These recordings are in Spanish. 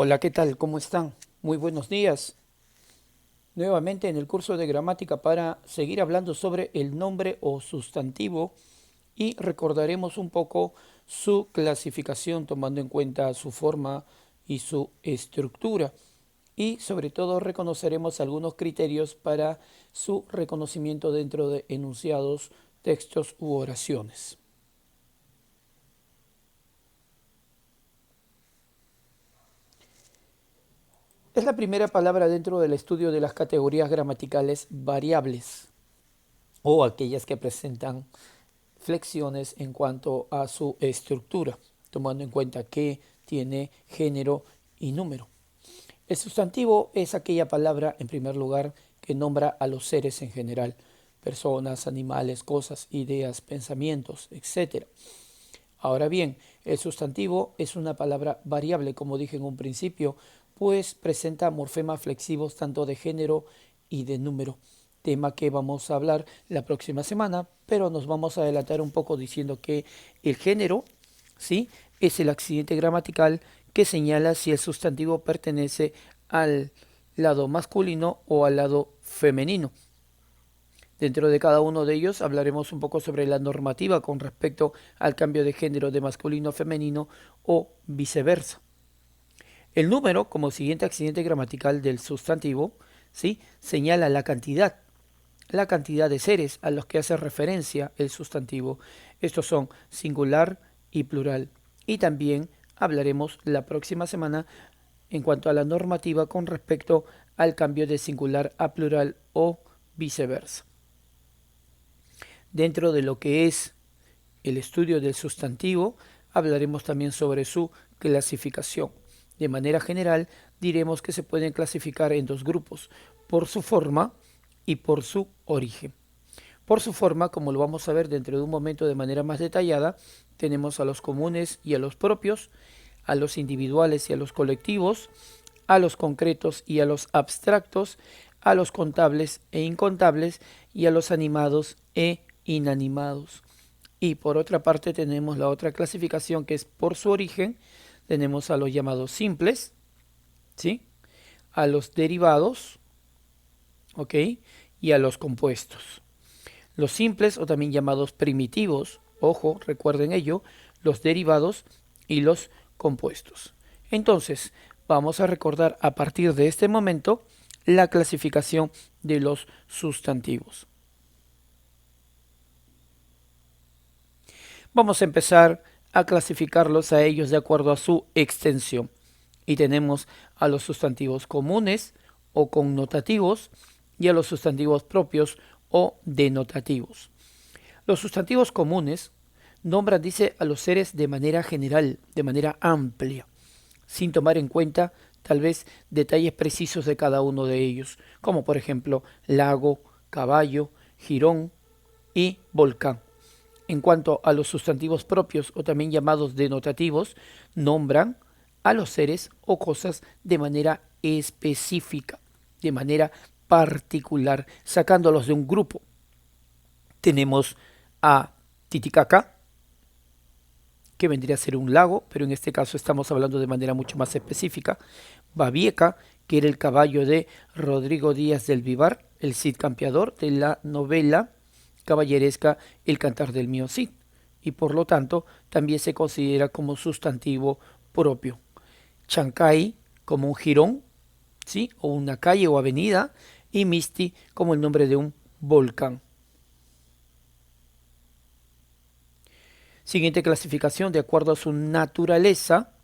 Hola, ¿qué tal? ¿Cómo están? Muy buenos días. Nuevamente en el curso de gramática para seguir hablando sobre el nombre o sustantivo y recordaremos un poco su clasificación tomando en cuenta su forma y su estructura. Y sobre todo reconoceremos algunos criterios para su reconocimiento dentro de enunciados, textos u oraciones. Es la primera palabra dentro del estudio de las categorías gramaticales variables o aquellas que presentan flexiones en cuanto a su estructura, tomando en cuenta que tiene género y número. El sustantivo es aquella palabra, en primer lugar, que nombra a los seres en general, personas, animales, cosas, ideas, pensamientos, etc. Ahora bien, el sustantivo es una palabra variable, como dije en un principio, pues presenta morfemas flexivos tanto de género y de número, tema que vamos a hablar la próxima semana, pero nos vamos a adelantar un poco diciendo que el género, ¿sí?, es el accidente gramatical que señala si el sustantivo pertenece al lado masculino o al lado femenino. Dentro de cada uno de ellos hablaremos un poco sobre la normativa con respecto al cambio de género de masculino a femenino o viceversa. El número, como siguiente accidente gramatical del sustantivo, ¿sí?, señala la cantidad de seres a los que hace referencia el sustantivo. Estos son singular y plural. Y también hablaremos la próxima semana en cuanto a la normativa con respecto al cambio de singular a plural o viceversa. Dentro de lo que es el estudio del sustantivo, hablaremos también sobre su clasificación. De manera general, diremos que se pueden clasificar en dos grupos, por su forma y por su origen. Por su forma, como lo vamos a ver dentro de un momento de manera más detallada, tenemos a los comunes y a los propios, a los individuales y a los colectivos, a los concretos y a los abstractos, a los contables e incontables y a los animados e inanimados. Y por otra parte tenemos la otra clasificación que es por su origen. Tenemos a los llamados simples, ¿sí?, a los derivados, ¿ok?, y a los compuestos. Los simples o también llamados primitivos, ojo, recuerden ello, los derivados y los compuestos. Entonces, vamos a recordar a partir de este momento la clasificación de los sustantivos. Vamos a empezar a clasificarlos a ellos de acuerdo a su extensión. Y tenemos a los sustantivos comunes o connotativos y a los sustantivos propios o denotativos. Los sustantivos comunes nombran, dice, a los seres de manera general, de manera amplia, sin tomar en cuenta tal vez detalles precisos de cada uno de ellos, como por ejemplo lago, caballo, jirón y volcán. En cuanto a los sustantivos propios o también llamados denotativos, nombran a los seres o cosas de manera específica, de manera particular, sacándolos de un grupo. Tenemos a Titicaca, que vendría a ser un lago, pero en este caso estamos hablando de manera mucho más específica. Babieca, que era el caballo de Rodrigo Díaz del Vivar, el Cid campeador de la novela caballeresca El cantar del mío Cid, y por lo tanto también se considera como sustantivo propio. Chancay como un jirón, ¿sí?, o una calle o avenida, y Misti como el nombre de un volcán. Siguiente clasificación, de acuerdo a su naturaleza,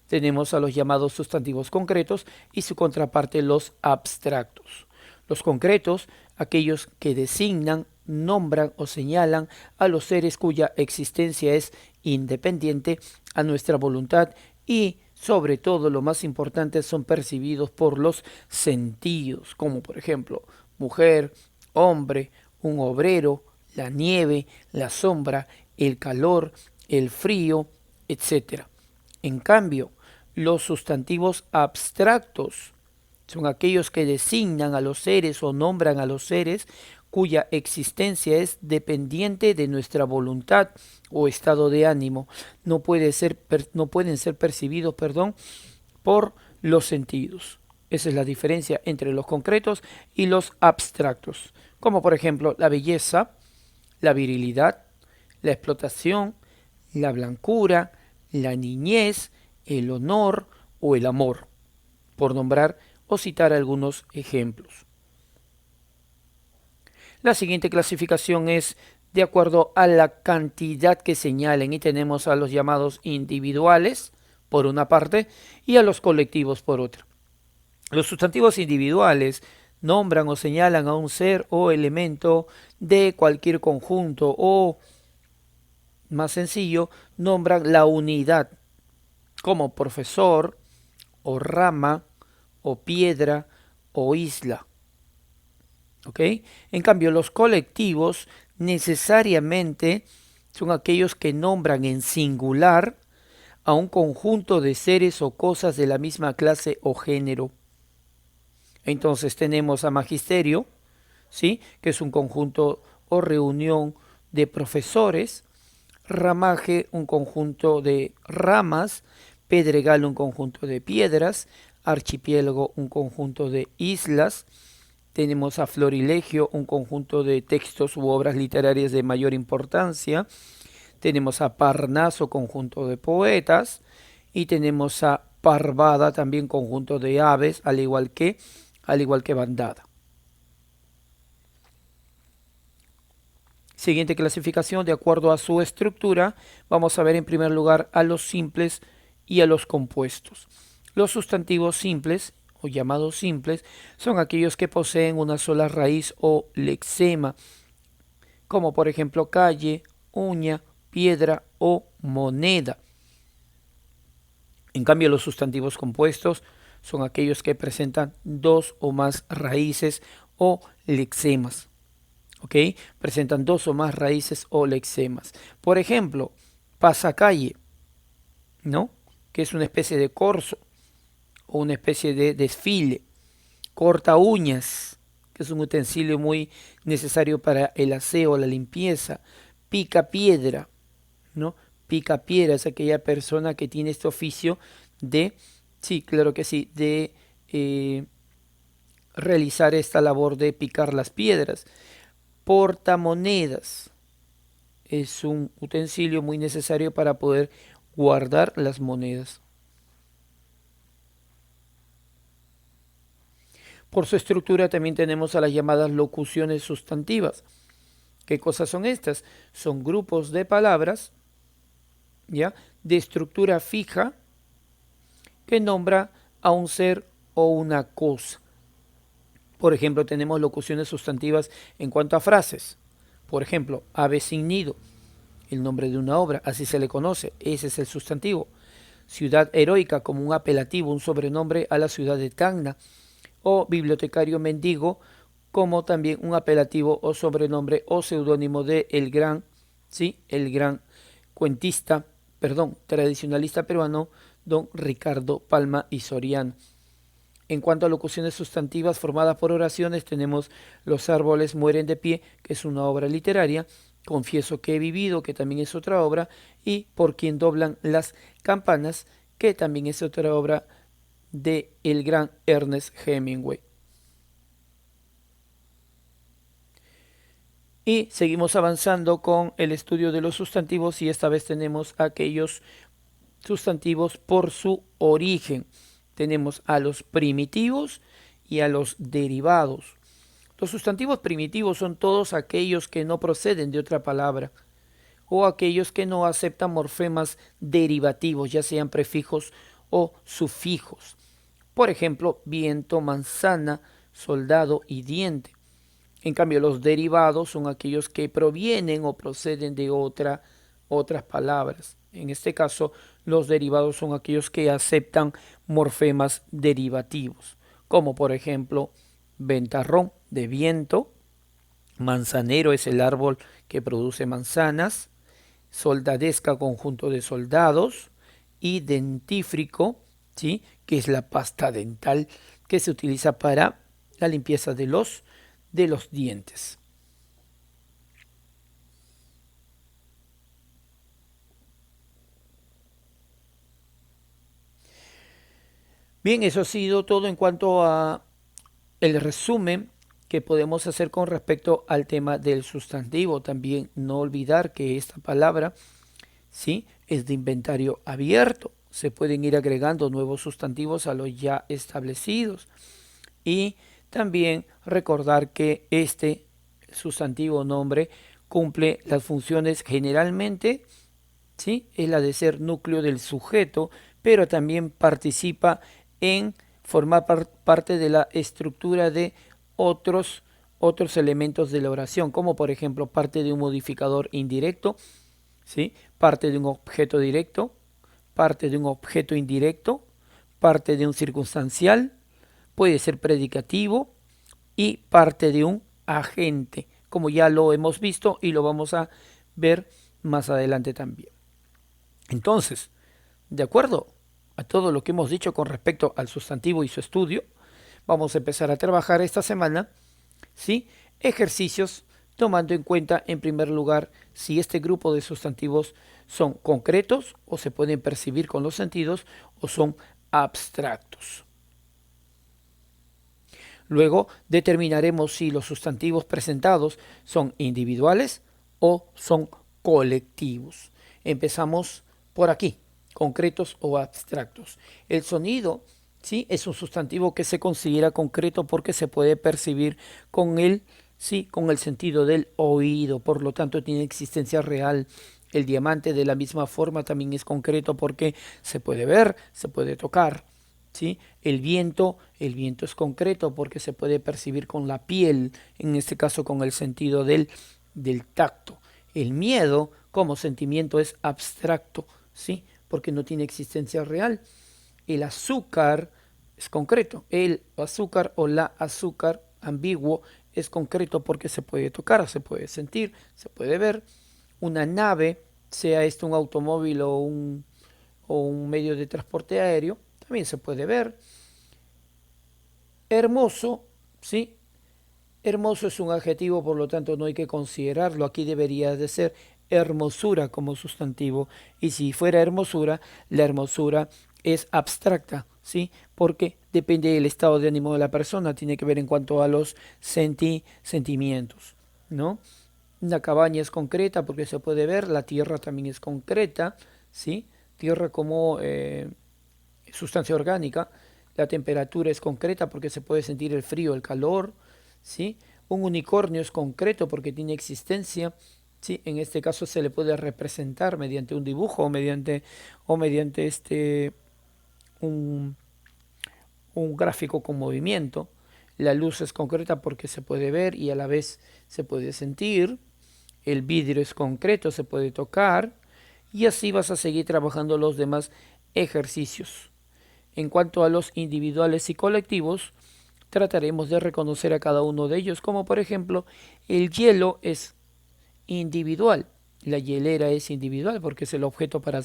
tenemos a los llamados sustantivos concretos y su contraparte los abstractos. Los concretos, aquellos que designan, nombran o señalan a los seres cuya existencia es independiente a nuestra voluntad y, sobre todo, lo más importante, son percibidos por los sentidos, como por ejemplo mujer, hombre, un obrero, la nieve, la sombra, el calor, el frío, etcétera. En cambio, los sustantivos abstractos son aquellos que designan a los seres o nombran a los seres cuya existencia es dependiente de nuestra voluntad o estado de ánimo. No pueden ser percibidos, por los sentidos. Esa es la diferencia entre los concretos y los abstractos, como por ejemplo la belleza, la virilidad, la explotación, la blancura, la niñez, el honor o el amor, por nombrar o citar algunos ejemplos. La siguiente clasificación es de acuerdo a la cantidad que señalen y tenemos a los llamados individuales por una parte y a los colectivos por otra. Los sustantivos individuales nombran o señalan a un ser o elemento de cualquier conjunto o, más sencillo, nombran la unidad como profesor o rama o piedra o isla. ¿Ok? En cambio, los colectivos necesariamente son aquellos que nombran en singular a un conjunto de seres o cosas de la misma clase o género. Entonces tenemos a magisterio, ¿sí? Que es un conjunto o reunión de profesores, ramaje, un conjunto de ramas, pedregal, un conjunto de piedras, archipiélago, un conjunto de islas. Tenemos a Florilegio, un conjunto de textos u obras literarias de mayor importancia. Tenemos a Parnaso, conjunto de poetas. Y tenemos a Parvada, también conjunto de aves, al igual que bandada. Siguiente clasificación, de acuerdo a su estructura, vamos a ver en primer lugar a los simples y a los compuestos. Los sustantivos simples, o llamados simples, son aquellos que poseen una sola raíz o lexema, como por ejemplo calle, uña, piedra o moneda. En cambio, los sustantivos compuestos son aquellos que presentan dos o más raíces o lexemas. ¿Ok? Presentan dos o más raíces o lexemas. Por ejemplo, pasacalle, ¿no? Que es una especie de corso o una especie de desfile. Corta uñas, que es un utensilio muy necesario para el aseo, la limpieza. Pica piedra, ¿no? Pica piedra es aquella persona que tiene este oficio de, sí, claro que sí, de realizar esta labor de picar las piedras. Portamonedas es un utensilio muy necesario para poder guardar las monedas. Por su estructura también tenemos a las llamadas locuciones sustantivas. ¿Qué cosas son estas? Son grupos de palabras, ¿ya? De estructura fija que nombra a un ser o una cosa. Por ejemplo, tenemos locuciones sustantivas en cuanto a frases. Por ejemplo, ave sin nido, el nombre de una obra, así se le conoce, ese es el sustantivo. Ciudad heroica como un apelativo, un sobrenombre a la ciudad de Tacna. O bibliotecario mendigo como también un apelativo o sobrenombre o seudónimo de el gran, ¿sí? El gran cuentista, tradicionalista peruano, don Ricardo Palma y Soriano. En cuanto a locuciones sustantivas formadas por oraciones, tenemos Los árboles mueren de pie, que es una obra literaria, Confieso que he vivido, que también es otra obra, y Por quien doblan las campanas, que también es otra obra de el gran Ernest Hemingway. Y seguimos avanzando con el estudio de los sustantivos y esta vez tenemos aquellos sustantivos por su origen. Tenemos a los primitivos y a los derivados. Los sustantivos primitivos son todos aquellos que no proceden de otra palabra o aquellos que no aceptan morfemas derivativos, ya sean prefijos o sufijos. Por ejemplo, viento, manzana, soldado y diente. En cambio, los derivados son aquellos que provienen o proceden de otras palabras. En este caso, los derivados son aquellos que aceptan morfemas derivativos, como por ejemplo, ventarrón de viento, manzanero es el árbol que produce manzanas, soldadesca conjunto de soldados y dentífrico, ¿sí? Que es la pasta dental que se utiliza para la limpieza de los dientes. Bien, eso ha sido todo en cuanto a el resumen que podemos hacer con respecto al tema del sustantivo. También no olvidar que esta palabra, ¿sí?, es de inventario abierto. Se pueden ir agregando nuevos sustantivos a los ya establecidos. Y también recordar que este sustantivo nombre cumple las funciones generalmente, ¿sí?, es la de ser núcleo del sujeto, pero también participa en formar parte de la estructura de otros elementos de la oración, como por ejemplo parte de un modificador indirecto, ¿sí?, parte de un objeto directo, parte de un objeto indirecto, parte de un circunstancial, puede ser predicativo y parte de un agente, como ya lo hemos visto y lo vamos a ver más adelante también. Entonces, de acuerdo a todo lo que hemos dicho con respecto al sustantivo y su estudio, vamos a empezar a trabajar esta semana, ¿sí?, ejercicios tomando en cuenta, en primer lugar, si este grupo de sustantivos son concretos o se pueden percibir con los sentidos o son abstractos. Luego determinaremos si los sustantivos presentados son individuales o son colectivos. Empezamos por aquí, concretos o abstractos. El sonido, ¿sí?, es un sustantivo que se considera concreto porque se puede percibir con el, ¿sí?, con el sentido del oído, por lo tanto tiene existencia real. El diamante de la misma forma también es concreto porque se puede ver, se puede tocar. ¿Sí? El viento es concreto porque se puede percibir con la piel, en este caso con el sentido del tacto. El miedo como sentimiento es abstracto, ¿sí?, porque no tiene existencia real. El azúcar es concreto. El azúcar o la azúcar ambiguo es concreto porque se puede tocar, se puede sentir, se puede ver. Una nave, sea esto un automóvil o un medio de transporte aéreo, también se puede ver. Hermoso, ¿sí? Hermoso es un adjetivo, por lo tanto no hay que considerarlo. Aquí debería de ser hermosura como sustantivo. Y si fuera hermosura, la hermosura es abstracta, ¿sí? Porque depende del estado de ánimo de la persona. Tiene que ver en cuanto a los sentimientos, ¿no? Una cabaña es concreta porque se puede ver. La tierra también es concreta, ¿sí? Tierra como sustancia orgánica. La temperatura es concreta porque se puede sentir el frío, el calor, ¿sí? Un unicornio es concreto porque tiene existencia, ¿sí? En este caso se le puede representar mediante un dibujo o mediante un, un gráfico con movimiento. La luz es concreta porque se puede ver y a la vez se puede sentir. El vidrio es concreto, se puede tocar. Y así vas a seguir trabajando los demás ejercicios. En cuanto a los individuales y colectivos, trataremos de reconocer a cada uno de ellos, como por ejemplo, el hielo es individual, la hielera es individual porque es el objeto para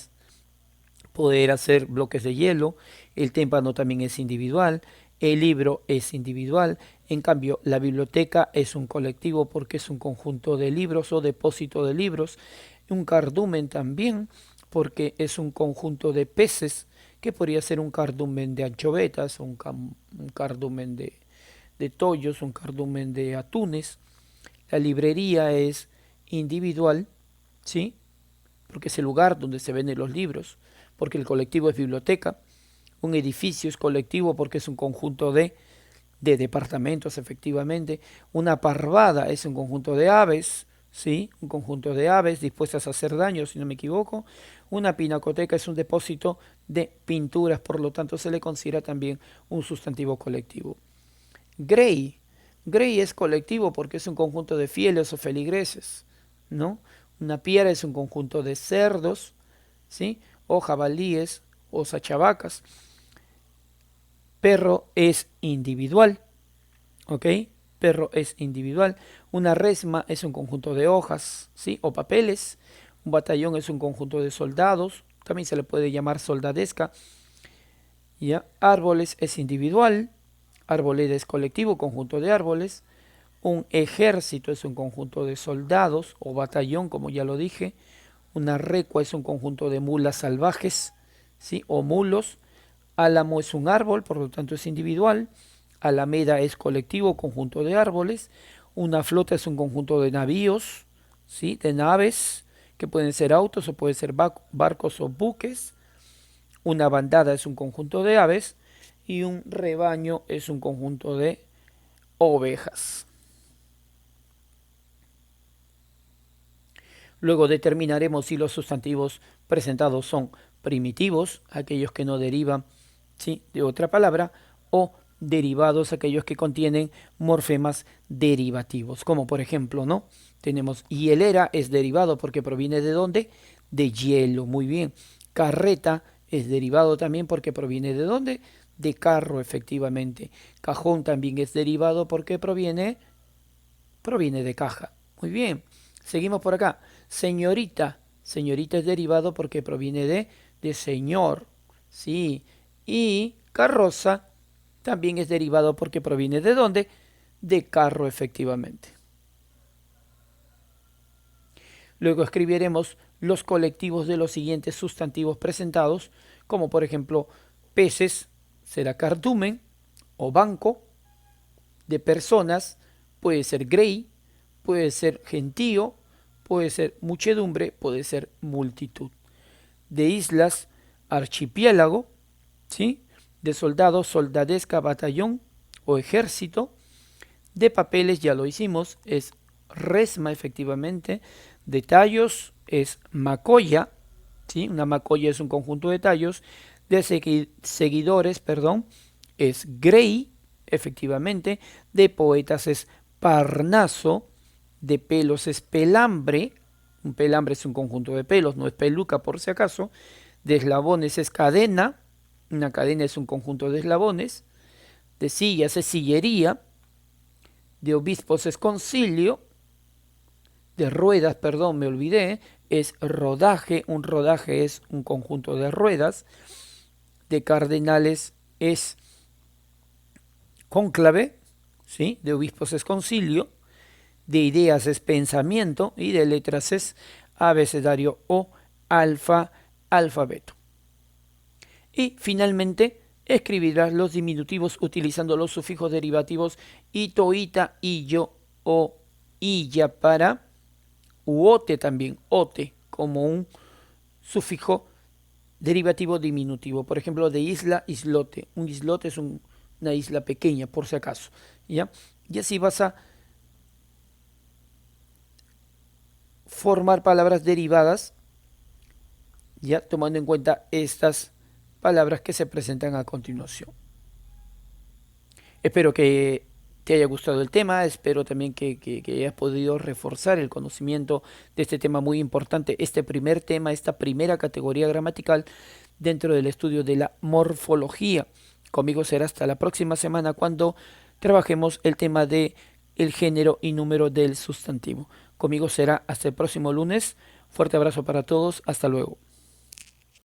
poder hacer bloques de hielo, el témpano también es individual, el libro es individual, en cambio la biblioteca es un colectivo porque es un conjunto de libros o depósito de libros, un cardumen también porque es un conjunto de peces que podría ser un cardumen de anchovetas, un cardumen de tollos, un cardumen de atunes. La librería es individual, ¿sí?, porque es el lugar donde se venden los libros, porque el colectivo es biblioteca. Un edificio es colectivo porque es un conjunto de departamentos, efectivamente. Una parvada es un conjunto de aves, ¿sí?, un conjunto de aves dispuestas a hacer daño, si no me equivoco. Una pinacoteca es un depósito de pinturas, por lo tanto se le considera también un sustantivo colectivo. Grey. Grey es colectivo porque es un conjunto de fieles o feligreses, ¿no? Una piara es un conjunto de cerdos, ¿sí?, o jabalíes o sachavacas. Perro es individual, ¿ok? Perro es individual. Una resma es un conjunto de hojas, ¿sí?, o papeles. Un batallón es un conjunto de soldados, también se le puede llamar soldadesca. ¿Ya? Árboles es individual. Arboleda es colectivo, conjunto de árboles. Un ejército es un conjunto de soldados o batallón, como ya lo dije. Una recua es un conjunto de mulas salvajes, ¿sí?, o mulos. Álamo es un árbol, por lo tanto es individual. Alameda es colectivo, conjunto de árboles. Una flota es un conjunto de navíos, ¿sí? De naves, que pueden ser autos o pueden ser barcos o buques. Una bandada es un conjunto de aves y un rebaño es un conjunto de ovejas. Luego determinaremos si los sustantivos presentados son primitivos, aquellos que no derivan, ¿sí?, de otra palabra, o derivados, aquellos que contienen morfemas derivativos, como por ejemplo, ¿no? Tenemos hielera es derivado porque proviene de ¿dónde? De hielo, muy bien. Carreta es derivado también porque proviene de ¿dónde? De carro, efectivamente. Cajón también es derivado porque proviene de caja. Muy bien. Seguimos por acá. Señorita. Señorita es derivado porque proviene de señor. Sí. Y carroza también es derivado porque proviene ¿de dónde? De carro, efectivamente. Luego escribiremos los colectivos de los siguientes sustantivos presentados, como por ejemplo peces, será cardumen o banco, de personas, puede ser grey, puede ser gentío, puede ser muchedumbre, puede ser multitud. De islas, archipiélago, ¿sí? De soldados, soldadesca, batallón o ejército. De papeles, ya lo hicimos, es resma, efectivamente. De tallos es macoya, ¿sí? Una macoya es un conjunto de tallos. De seguidores, perdón, es grey, efectivamente. De poetas es parnaso. De pelos es pelambre. Un pelambre es un conjunto de pelos, no es peluca por si acaso. De eslabones es cadena. Una cadena es un conjunto de eslabones. De sillas es sillería. De obispos es concilio. De ruedas, perdón, me olvidé, es rodaje. Un rodaje es un conjunto de ruedas. De cardenales es cónclave, ¿sí? De obispos es concilio. De ideas es pensamiento y de letras es abecedario o alfabeto. Y finalmente escribirás los diminutivos utilizando los sufijos derivativos ito, ita, illo o illa para uote también, ote, como un sufijo derivativo diminutivo. Por ejemplo, de isla, islote. Un islote es una isla pequeña, por si acaso. ¿Ya? Y así vas a formar palabras derivadas, ya tomando en cuenta estas palabras que se presentan a continuación. Espero que te haya gustado el tema, espero también que hayas podido reforzar el conocimiento de este tema muy importante, este primer tema, esta primera categoría gramatical dentro del estudio de la morfología. Conmigo será hasta la próxima semana cuando trabajemos el tema de el género y número del sustantivo. Conmigo será hasta el próximo lunes. Fuerte abrazo para todos, hasta luego.